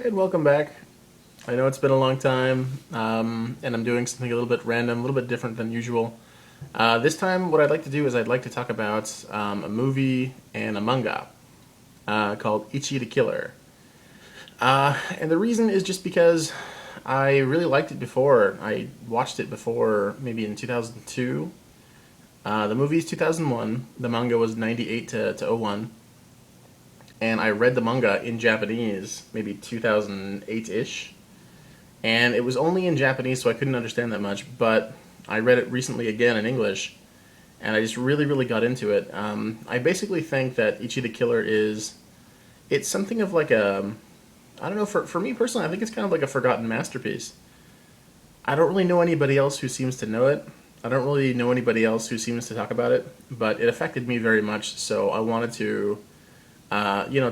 And welcome back. I know it's been a long time, and I'm doing something a little bit random, a little bit different than usual. This time, what I'd like to do is I'd like to talk about a movie and a manga called Ichi the Killer. And the reason is just because I really liked it before. I watched it before, maybe in 2002. The movie is 2001. The manga was 98 to 01. And I read the manga in Japanese, maybe 2008-ish. And it was only in Japanese, so I couldn't understand that much. But I read it recently again in English, and I just really, really got into it. I basically think that Ichi the Killer it's something of like I don't know, for me personally, I think it's kind of like a forgotten masterpiece. I don't really know anybody else who seems to know it. I don't really know anybody else who seems to talk about it, but it affected me very much, so I wanted to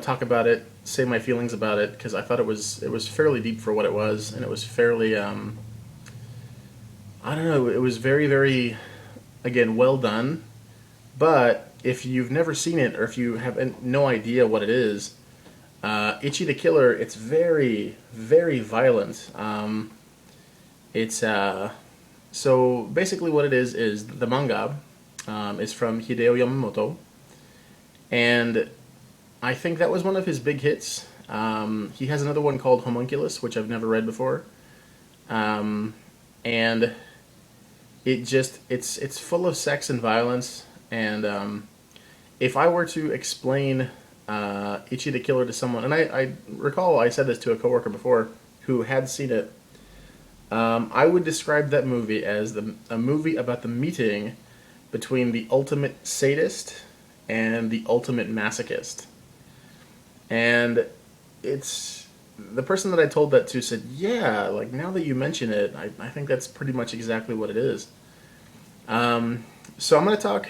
talk about it, say my feelings about it, because I thought it was fairly deep for what it was, and it was fairly I don't know, it was very very again well done. But if you've never seen it or if you have no idea what it is, Ichi the Killer, it's very very violent. It's so basically what it is the manga is from Hideo Yamamoto, and I think that was one of his big hits. He has another one called Homunculus, which I've never read before, and it's full of sex and violence. And if I were to explain Ichi the Killer to someone, and I recall I said this to a coworker before who had seen it, I would describe that movie as a movie about the meeting between the ultimate sadist and the ultimate masochist. And it's the person that I told that to said, "Yeah, like now that you mention it, I think that's pretty much exactly what it is." So I'm going to talk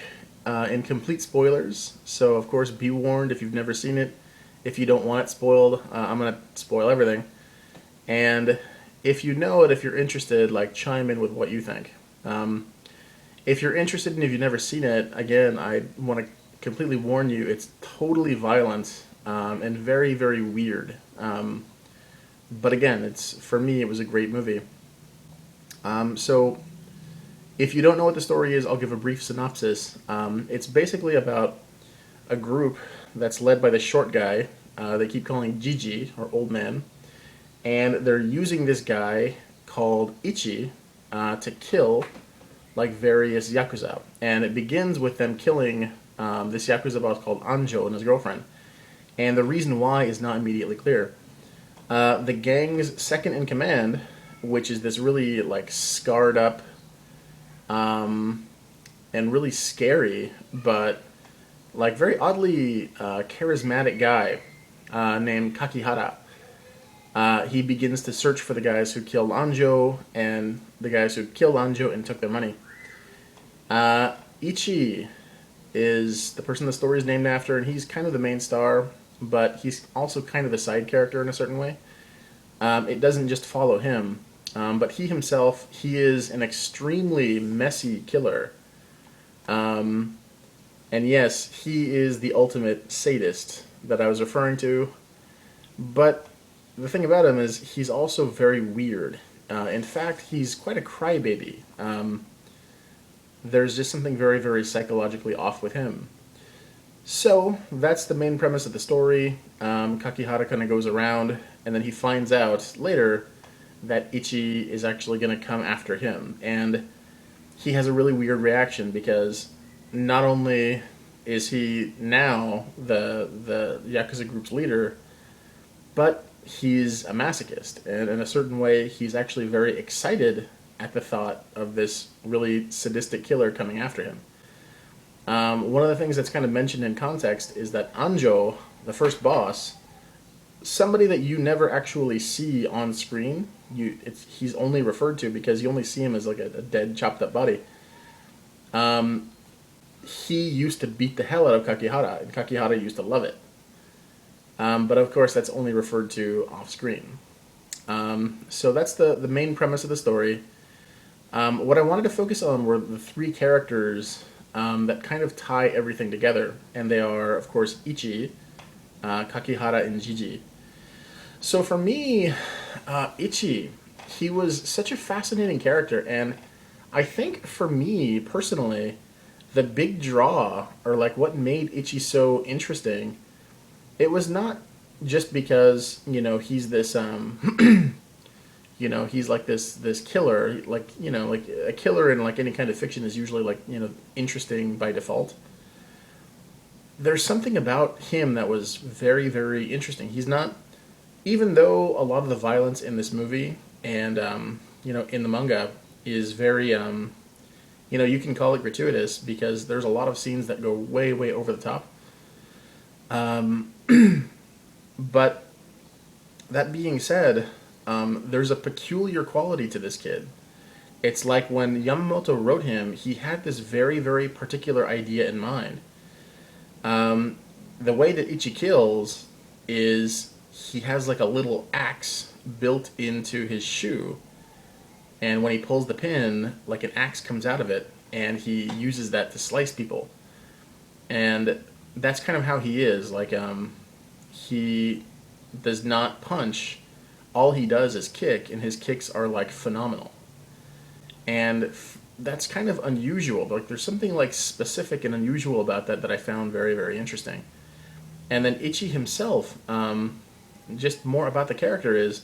in complete spoilers. So of course, be warned if you've never seen it. If you don't want it spoiled, I'm going to spoil everything. And if you know it, if you're interested, like chime in with what you think. If you're interested and if you've never seen it, again, I want to completely warn you, it's totally violent and very, very weird. But again, for me, it was a great movie. So if you don't know what the story is, I'll give a brief synopsis. It's basically about a group that's led by the short guy. They keep calling Gigi, or old man. And they're using this guy called Ichi to kill like various Yakuza. And it begins with them killing this Yakuza boss called Anjo and his girlfriend. And the reason why is not immediately clear. The gang's second in command, which is this really like scarred up and really scary, but like very oddly charismatic guy named Kakihara. He begins to search for the guys who killed Anjo and the guys who killed Anjo and took their money. Ichi is the person the story is named after, and he's kind of the main star, but he's also kind of a side character in a certain way. It doesn't just follow him, but he himself, he is an extremely messy killer. And yes, he is the ultimate sadist that I was referring to, but the thing about him is he's also very weird. In fact, he's quite a crybaby. There's just something very, very psychologically off with him. So that's the main premise of the story. Kakihara kind of goes around, and then he finds out later that Ichi is actually going to come after him. And he has a really weird reaction because not only is he now the Yakuza group's leader, but he's a masochist. And in a certain way, he's actually very excited at the thought of this really sadistic killer coming after him. One of the things that's kind of mentioned in context is that Anjo, the first boss, somebody that you never actually see on screen, he's only referred to because you only see him as like a dead, chopped up body. He used to beat the hell out of Kakihara, and Kakihara used to love it. But of course, that's only referred to off screen. So that's the main premise of the story. What I wanted to focus on were the three characters that kind of tie everything together, and they are, of course, Ichi, Kakihara, and Gigi. So for me, Ichi, he was such a fascinating character, and I think for me personally, the big draw, or like what made Ichi so interesting, it was not just because he's this he's like this killer, like like a killer in like any kind of fiction is usually like interesting by default. There's something about him that was very very interesting. He's not, even though a lot of the violence in this movie and in the manga is very you can call it gratuitous because there's a lot of scenes that go way way over the top. But that being said, there's a peculiar quality to this kid. It's like when Yamamoto wrote him, he had this very very particular idea in mind. The way that Ichi kills is he has like a little axe built into his shoe, and when he pulls the pin, like an axe comes out of it, and he uses that to slice people. And that's kind of how he is. Like, he does not punch. All he does is kick, and his kicks are like phenomenal. And that's kind of unusual. Like, there's something like specific and unusual about that that I found very, very interesting. And then Ichi himself, just more about the character is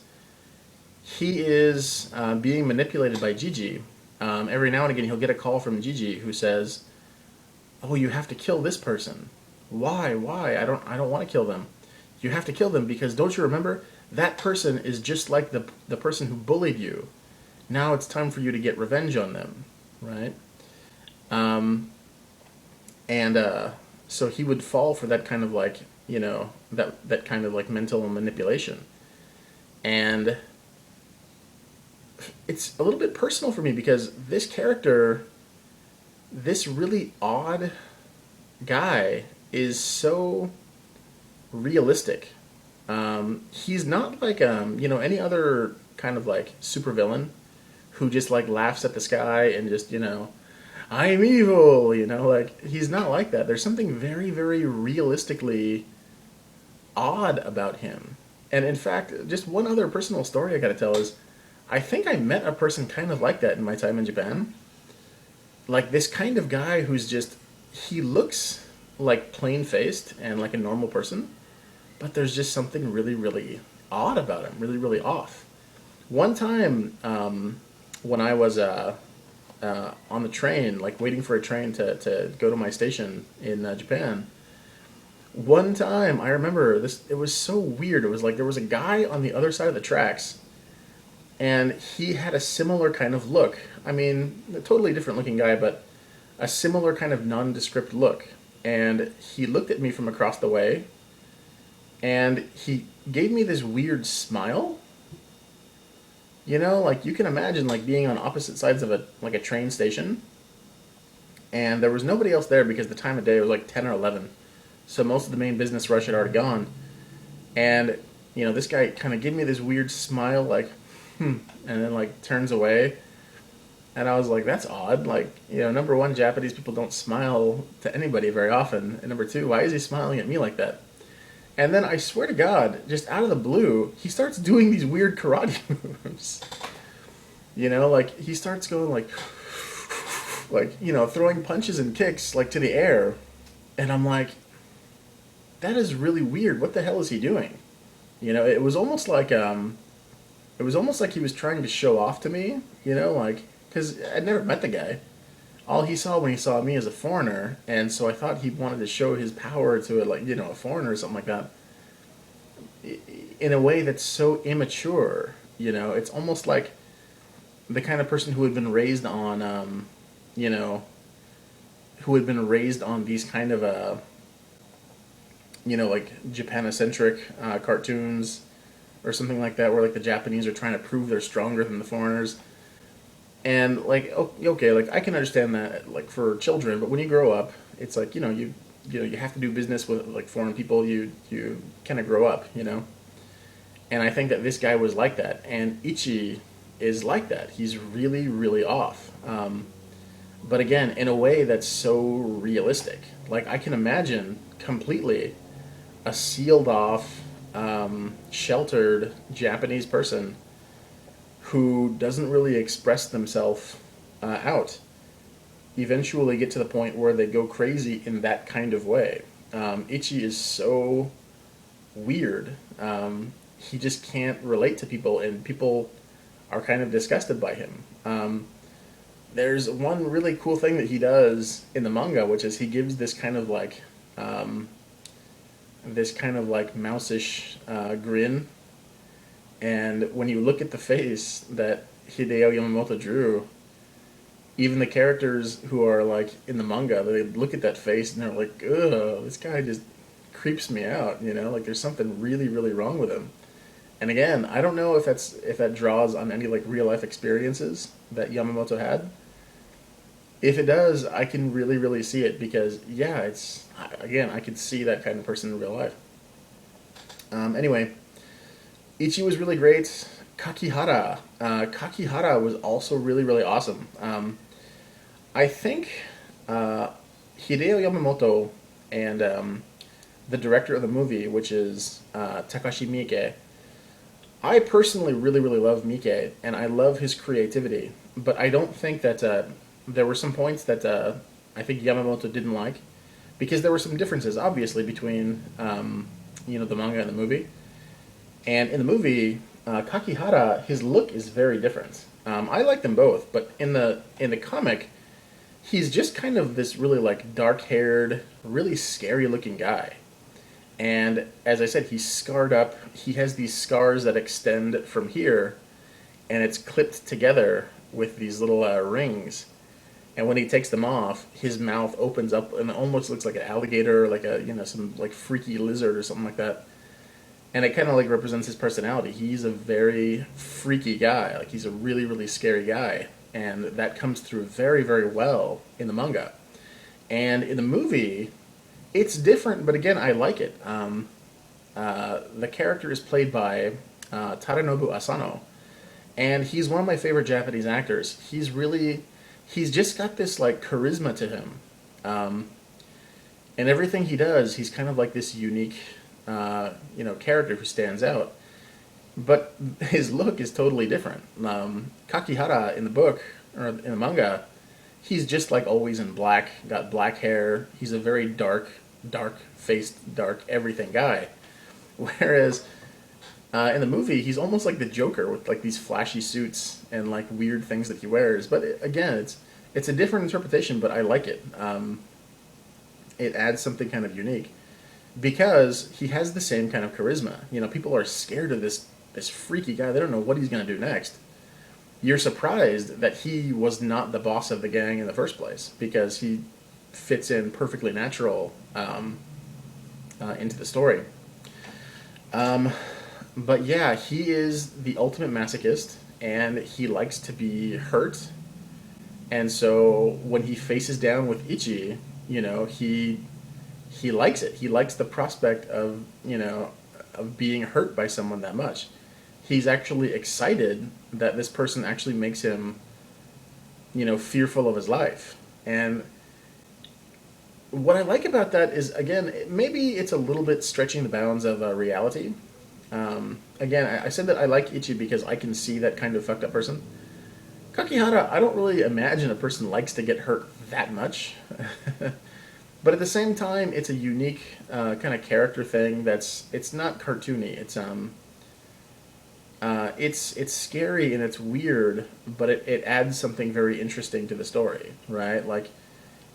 he is being manipulated by Gigi. Every now and again, he'll get a call from Gigi who says, "Oh, you have to kill this person. Why? Why? I don't want to kill them. You have to kill them because don't you remember that person is just like the person who bullied you. Now it's time for you to get revenge on them, right?" And so he would fall for that kind of like that kind of like mental manipulation, and it's a little bit personal for me because this character, this really odd guy, is so realistic. He's not like any other kind of like supervillain who just like laughs at the sky and just I'm evil. Like he's not like that. There's something very very realistically odd about him. And in fact, just one other personal story I got to tell is I think I met a person kind of like that in my time in Japan. Like this kind of guy who's just, he looks like plain faced and like a normal person, but there's just something really, really odd about him, really, really off. One time, when I was on the train, like waiting for a train to go to my station in Japan, one time I remember this, it was so weird. It was like there was a guy on the other side of the tracks, and he had a similar kind of look. I mean, a totally different looking guy, but a similar kind of nondescript look. And he looked at me from across the way, and he gave me this weird smile. Like you can imagine like being on opposite sides of a train station, and there was nobody else there because the time of day was like 10 or 11. So most of the main business rush had already gone. And this guy kind of gave me this weird smile like and then like turns away. And I was like, that's odd. Like, number one, Japanese people don't smile to anybody very often. And number two, why is he smiling at me like that? And then I swear to God, just out of the blue, he starts doing these weird karate moves. Like he starts going like throwing punches and kicks like to the air. And I'm like, that is really weird. What the hell is he doing? It was almost like he was trying to show off to me, like because I'd never met the guy. All he saw when he saw me as a foreigner, and so I thought he wanted to show his power to a foreigner or something like that. In a way that's so immature, it's almost like the kind of person who had been raised on, who had been raised on these kind of like Japanocentric cartoons or something like that, where like the Japanese are trying to prove they're stronger than the foreigners. And like, okay, like I can understand that, like for children, but when you grow up, it's like you have to do business with like foreign people. You kind of grow up. And I think that this guy was like that, and Ichi is like that. He's really, really off. But again, in a way that's so realistic. Like I can imagine completely a sealed off, sheltered Japanese person who doesn't really express themselves out eventually get to the point where they go crazy in that kind of way. Ichi is so weird. He just can't relate to people, and people are kind of disgusted by him. There's one really cool thing that he does in the manga, which is he gives this kind of like mouseish grin, and when you look at the face that Hideo Yamamoto drew, even the characters who are like in the manga, they look at that face and they're like, ugh, this guy just creeps me out, you know, like there's something really, really wrong with him. And again, I don't know if that draws on any like real life experiences that Yamamoto had. If it does, I can really, really see it because yeah, it's again, I could see that kind of person in real life. Anyway, Ichi was really great. Kakihara was also really, really awesome. I think Hideo Yamamoto and the director of the movie, which is Takashi Miike, I personally really, really love Miike, and I love his creativity. But I don't think that there were some points that I think Yamamoto didn't like, because there were some differences, obviously, between the manga and the movie. And in the movie, Kakihara, his look is very different. I like them both, but in the comic, he's just kind of this really like dark-haired, really scary-looking guy. And as I said, he's scarred up. He has these scars that extend from here, and it's clipped together with these little rings. And when he takes them off, his mouth opens up and it almost looks like an alligator, like some like freaky lizard or something like that. And it kind of like represents his personality. He's a very freaky guy. Like he's a really, really scary guy, and that comes through very, very well in the manga. And in the movie, it's different, but again, I like it. The character is played by Tadanobu Asano, and he's one of my favorite Japanese actors. He's just got this like charisma to him, and everything he does, he's kind of like this unique, character who stands out. But his look is totally different. Kakihara in the book or in the manga, he's just like always in black, got black hair. He's a very dark faced, dark everything guy. Whereas in the movie, he's almost like the Joker with like these flashy suits and like weird things that he wears. But again, it's a different interpretation, but I like it. It adds something kind of unique because he has the same kind of charisma. You know, people are scared of this freaky guy. They don't know what he's going to do next. You're surprised that he was not the boss of the gang in the first place because he fits in perfectly natural into the story. But yeah, he is the ultimate masochist, and he likes to be hurt. And so when he faces down with Ichi, he likes it. He likes the prospect of being hurt by someone that much. He's actually excited that this person actually makes him, fearful of his life. And what I like about that is, again, maybe it's a little bit stretching the bounds of reality. Again, I said that I like Ichi because I can see that kind of fucked up person. Kakihara, I don't really imagine a person likes to get hurt that much. But at the same time, it's a unique kind of character thing it's not cartoony. It's scary and it's weird, but it adds something very interesting to the story, right? Like,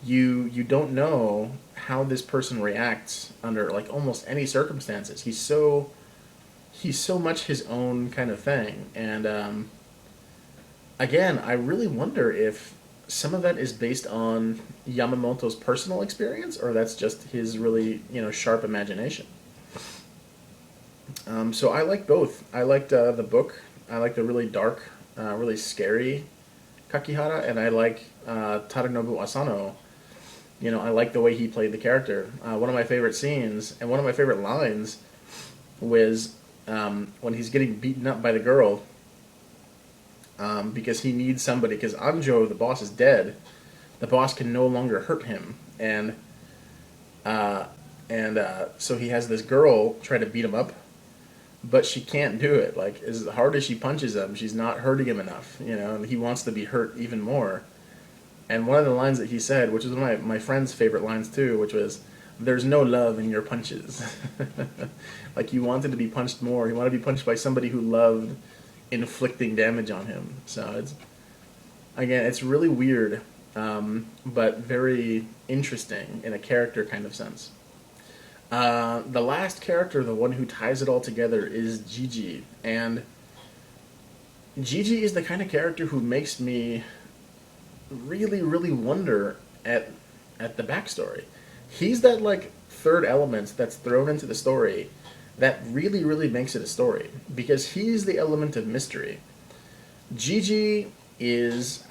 you don't know how this person reacts under like almost any circumstances. He's so much his own kind of thing, and again, I really wonder if some of that is based on Yamamoto's personal experience, or that's just his really sharp imagination. So I like both. I liked the book. I like the really dark, really scary Kakihara, and I like Tadanobu Asano. I like the way he played the character. One of my favorite scenes and one of my favorite lines was when he's getting beaten up by the girl because he needs somebody. Because Anjo, the boss, is dead. The boss can no longer hurt him, and so he has this girl try to beat him up, but she can't do it. Like, as hard as she punches him, she's not hurting him enough, and he wants to be hurt even more. And one of the lines that he said, which was one of my friend's favorite lines too, which was, "There's no love in your punches." Like, he wanted to be punched more. He wanted to be punched by somebody who loved inflicting damage on him. So it's really weird, but very interesting in a character kind of sense. The last character, the one who ties it all together, is Gigi. And Gigi is the kind of character who makes me really, really wonder at the backstory. He's that like third element that's thrown into the story that really, really makes it a story because he's the element of mystery. Gigi is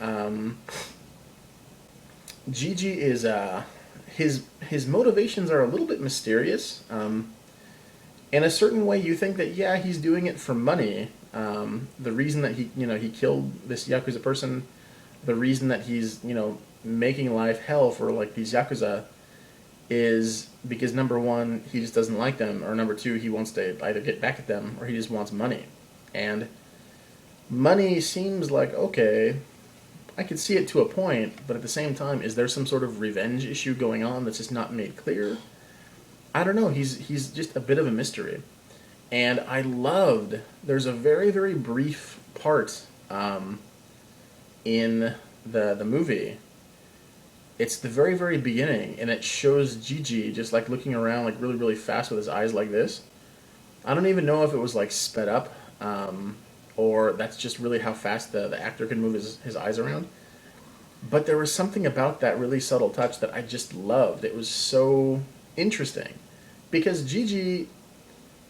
Gigi is his motivations are a little bit mysterious. In a certain way, you think that yeah, he's doing it for money. The reason that he killed this yakuza person, the reason that he's making life hell for like these yakuza, is because number one, he just doesn't like them, or number two, he wants to either get back at them or he just wants money. And money seems like okay, I could see it to a point, but at the same time, is there some sort of revenge issue going on that's just not made clear? I don't know. He's just a bit of a mystery. And there's a very, very brief part in the movie. It's the very, very beginning, and it shows Gigi just like looking around like really, really fast with his eyes like this. I don't even know if it was like sped up, or that's just really how fast the actor can move his eyes around. But there was something about that really subtle touch that I just loved. It was so interesting. Because Gigi,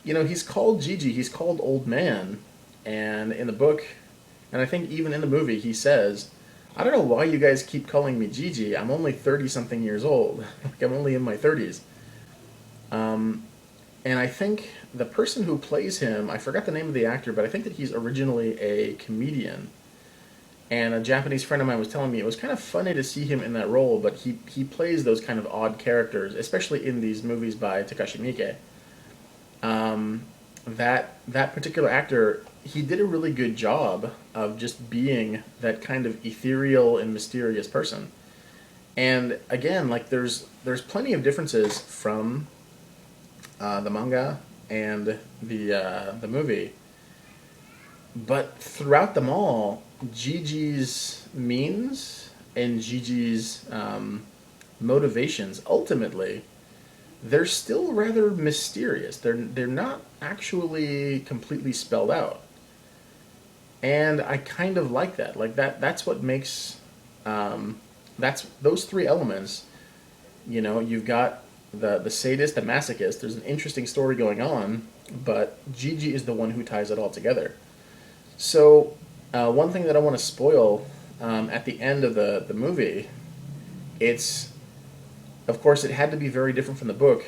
he's called Gigi, he's called Old Man, and in the book, and I think even in the movie, he says, "I don't know why you guys keep calling me Gigi. I'm only 30-something years old. Like, I'm only in my 30s. And I think the person who plays him, I forgot the name of the actor, but I think that he's originally a comedian. And a Japanese friend of mine was telling me it was kind of funny to see him in that role, but he plays those kind of odd characters, especially in these movies by Takashi Miike. That particular actor, he did a really good job of just being that kind of ethereal and mysterious person. And again, like there's plenty of differences from the manga and the movie, but throughout them all, Gigi's means and Gigi's motivations ultimately, they're still rather mysterious. They're not actually completely spelled out, and I kind of like that. Like that's what makes that's those three elements. You've got the sadist, the masochist. There's an interesting story going on, but Gigi is the one who ties it all together. So one thing that I want to spoil at the end of the movie, of course, it had to be very different from the book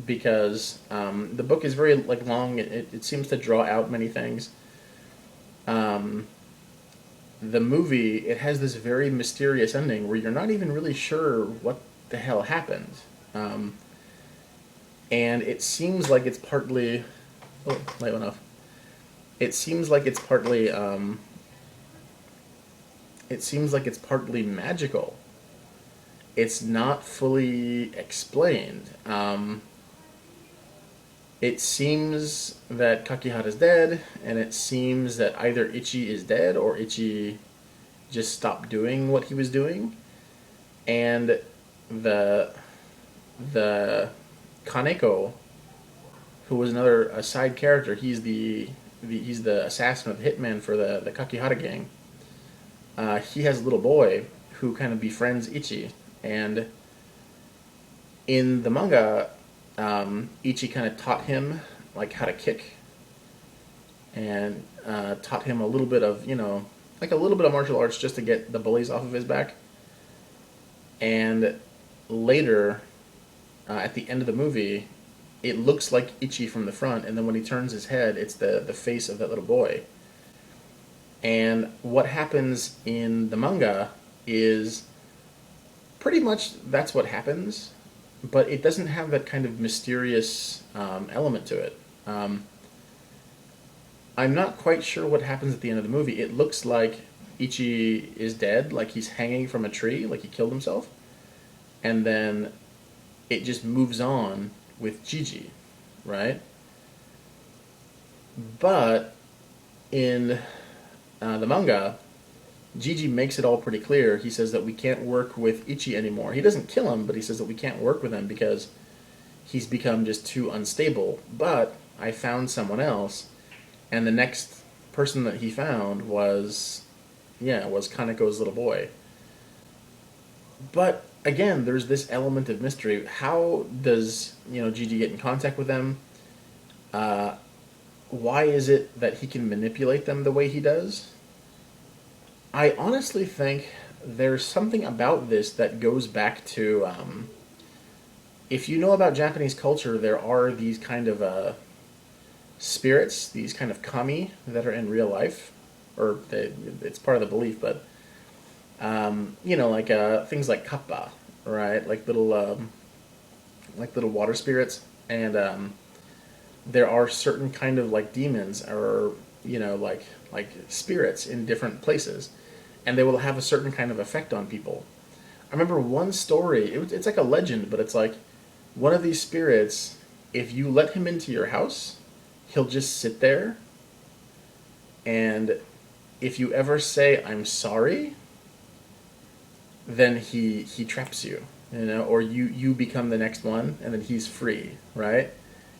because the book is very like long. It seems to draw out many things. The movie, it has this very mysterious ending where you're not even really sure what the hell happened. And it seems like it's partly... Oh, light went off. It seems like it's partly... it seems like it's partly magical. It's not fully explained. It seems that Kakihara's dead, and it seems that either Ichi is dead or Ichi just stopped doing what he was doing. And the Kaneko, who was a side character, he's the assassin or the hitman for the Kakihara gang. He has a little boy who kind of befriends Ichi, and in the manga, Ichi kind of taught him like how to kick, and taught him a little bit of like a little bit of martial arts just to get the bullies off of his back. And later, at the end of the movie, it looks like Ichi from the front, and then when he turns his head, it's the face of that little boy. And what happens in the manga is pretty much that's what happens, but it doesn't have that kind of mysterious element to it. I'm not quite sure what happens at the end of the movie. It looks like Ichi is dead, like he's hanging from a tree, like he killed himself, and then it just moves on with Gigi, right? But in the manga, Gigi makes it all pretty clear. He says that we can't work with Ichi anymore. He doesn't kill him, but he says that we can't work with him because he's become just too unstable. But I found someone else, and the next person that he found was, yeah, was Kaneko's little boy. But again, there's this element of mystery. How does Gigi get in contact with them? Uh, why is it that he can manipulate them the way he does? I honestly think there's something about this that goes back to if you know about Japanese culture, there are these kind of spirits, these kind of kami that are in real life, or it's part of the belief, but like things like kappa, right? Like little water spirits, and there are certain kind of like demons or like spirits in different places, and they will have a certain kind of effect on people. I remember one story. It's like a legend, but it's like one of these spirits. If you let him into your house, he'll just sit there, and if you ever say "I'm sorry," then he traps you, or you become the next one, and then he's free, right?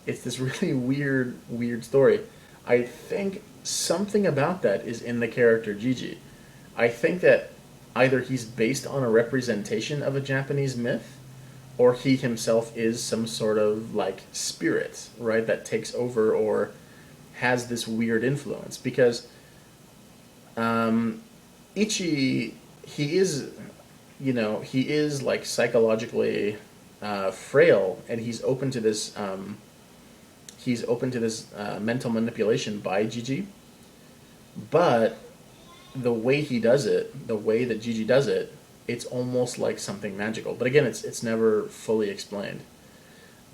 It's this really weird story. I think something about that is in the character Gigi. I think that either he's based on a representation of a Japanese myth, or he himself is some sort of like spirit, right, that takes over or has this weird influence. Because Ichi, he is, he is like psychologically frail, and he's open to this. He's open to this mental manipulation by Gigi, but the way he does it, the way that Gigi does it, it's almost like something magical. But again, it's never fully explained.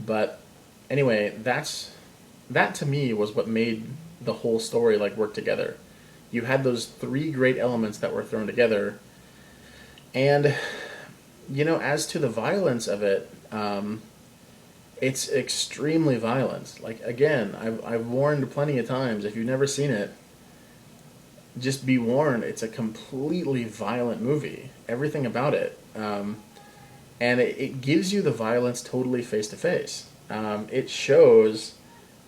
But anyway, that to me was what made the whole story like work together. You had those three great elements that were thrown together, and as to the violence of it, it's extremely violent. Like again, I've warned plenty of times. If you've never seen it, just be warned. It's a completely violent movie. Everything about it, and it gives you the violence totally face to face. It shows,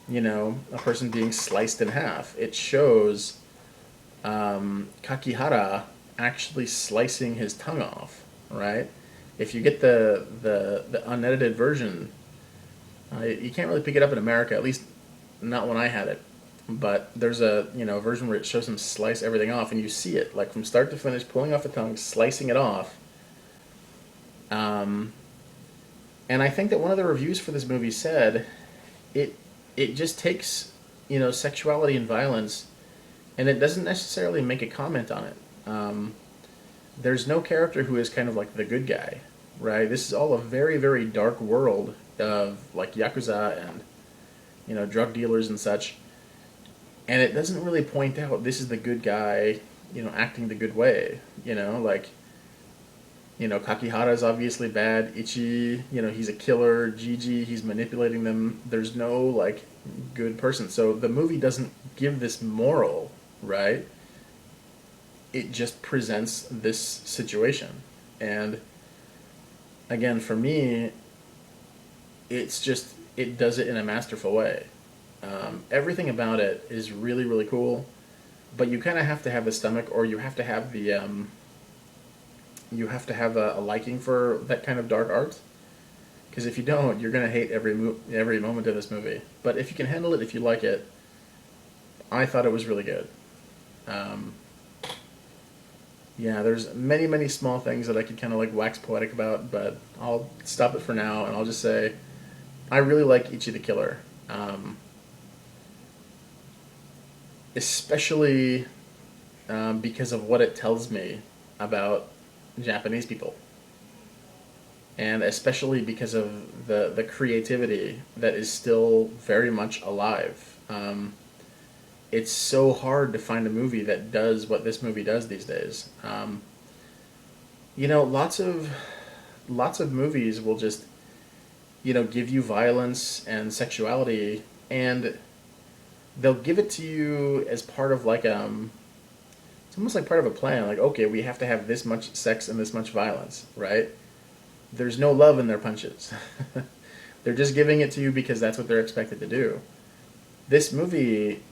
a person being sliced in half. It shows Kakihara actually slicing his tongue off. Right? If you get the unedited version, you can't really pick it up in America, at least not when I had it. But there's a version where it shows him slice everything off, and you see it like from start to finish, pulling off the tongue, slicing it off. And I think that one of the reviews for this movie said it just takes sexuality and violence, and it doesn't necessarily make a comment on it. There's no character who is kind of like the good guy, right? This is all a very, very dark world of like Yakuza and drug dealers and such. And it doesn't really point out this is the good guy, acting the good way. Kakihara is obviously bad. Ichi, he's a killer. Gigi, he's manipulating them. There's no like good person. So the movie doesn't give this moral, right? It just presents this situation. And again, for me, it does it in a masterful way. Everything about it is really, really cool, but you kind of have to have the stomach, or you have to have a liking for that kind of dark art. Because if you don't, you're gonna hate every moment of this movie. But if you can handle it, if you like it, I thought it was really good. Yeah, there's many small things that I could kind of like wax poetic about, but I'll stop it for now, and I'll just say I really like Ichi the Killer. Especially because of what it tells me about Japanese people. And especially because of the creativity that is still very much alive. it's so hard to find a movie that does what this movie does these days. You know, lots of movies will just, you know, give you violence and sexuality, and they'll give it to you as part of like it's almost like part of a plan. Like, okay, we have to have this much sex and this much violence, right? There's no love in their punches. They're just giving it to you because that's what they're expected to do. This movie,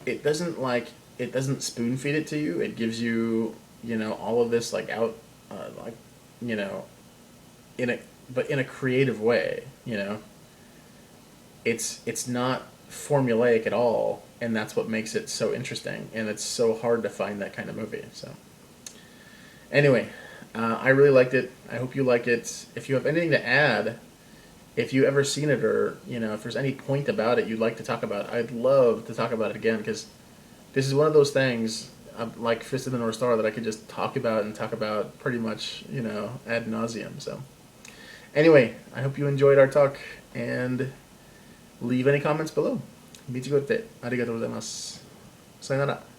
it doesn't like it doesn't spoon feed it to you. It gives you, you know, all of this like like, you know, in a but in a creative way. You know, it's not formulaic at all, and that's what makes it so interesting. And it's so hard to find that kind of movie. So anyway, I really liked it. I hope you like it. If you have anything to add, if you ever seen it, or you know, if there's any point about it you'd like to talk about, I'd love to talk about it again, because this is one of those things, like Fist of the North Star, that I could just talk about and talk about pretty much, you know, ad nauseum. So anyway, I hope you enjoyed our talk, and leave any comments below. 道ごってありがとうございます。さよなら。